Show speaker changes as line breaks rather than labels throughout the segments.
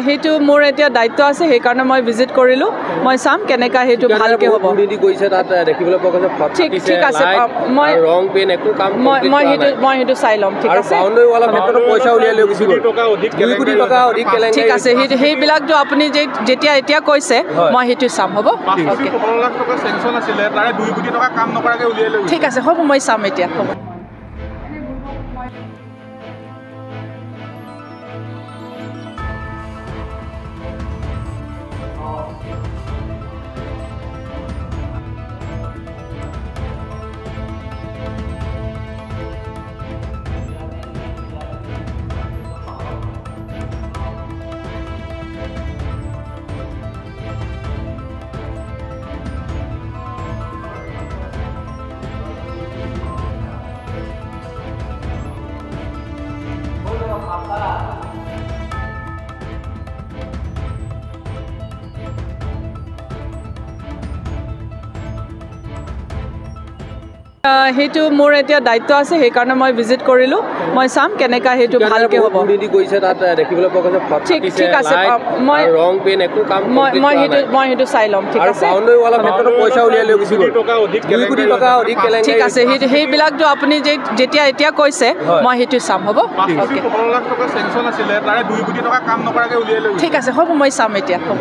हेतु मोर एतिया दायित्व আছে সেই কাৰণে মই ভিজিট কৰিলো মই চাম কেনেকা হেতু ভালকে হ'ব
দিদি কৈছে তাত দেখিবলৈ পোৱা গৈছে ফটো
ঠিক আছে মই
ৰং পেন একো কাম
মই হেতু চাই লম ঠিক আছে
বাউণ্ডাৰী ৱালৰ ক্ষেত্ৰত পইচা উলিয়াই লৈ গুছি গ'ল 2 কোটি টকা অধিক কেলেংকাৰী
ঠিক আছে সেইবিলাকটো আপুনি যেতিয়া এতিয়া কৈছে মই হেতু চাম হ'ব
ওকে 15 লাখ টকা সেংচন আছিল তাৰে 2 কোটি টকা কাম নকৰাকে উলিয়াই লৈ
ঠিক আছে হ'ব মই চাম এতিয়া হ'ব हेतु मोर एतिया दायित्व আছে সেই কাৰণে মই ভিজিট কৰিলো মই চাম কেনেকা হেতু ভালকে হ'ব
দিদি কৈছে তাত দেখিবলৈ পোৱা গৈছে ফটো
ঠিক আছে মই
ৰং পেন একো কাম
মই হেতু চাই লম ঠিক আছে
বাউণ্ডাৰী ৱালৰ ক্ষেত্ৰত পইচা উলিয়াই লৈ গুছি গ'ল 2 কোটি টকা অধিক কেলেংকাৰী
ঠিক আছে সেইবিলাকটো আপুনি যেতিয়া এতিয়া কৈছে মই হেতু চাম হ'ব ওকে
15 লাখ টকা সেংচন আছিল তাৰে 2 কোটি টকা কাম নকৰাকে উলিয়াই লৈ
ঠিক আছে হ'ব মই চাম এতিয়া হ'ব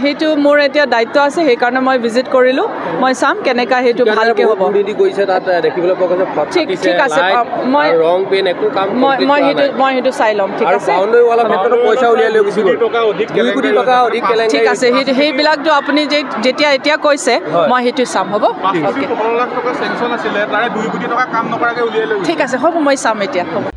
हेतु मोर एतिया दायित्व আছে সেই কাৰণে মই ভিজিট কৰিলো মই চাম কেনেকা হেতু ভালকে হ'ব
দিদি কৈছে তাত দেখিবলৈ পোৱা গৈছে ফটো
ঠিক আছে মই
ৰং পেন একো কাম
মই হেতু চাই লম ঠিক আছে
বাউণ্ডাৰী ৱালৰ ক্ষেত্ৰত পইচা উলিয়াই লৈ গুছি গ'ল 2 কোটি টকা অধিক কেলেংকাৰী
ঠিক আছে সেইবিলাকটো আপুনি যেতিয়া এতিয়া কৈছে মই হেতু চাম হ'ব ওকে
15 লাখ টকা সেংচন আছিল তাৰে 2 কোটি টকা কাম নকৰাকে উলিয়াই লৈ
ঠিক আছে হ'ব মই চাম এতিয়া হ'ব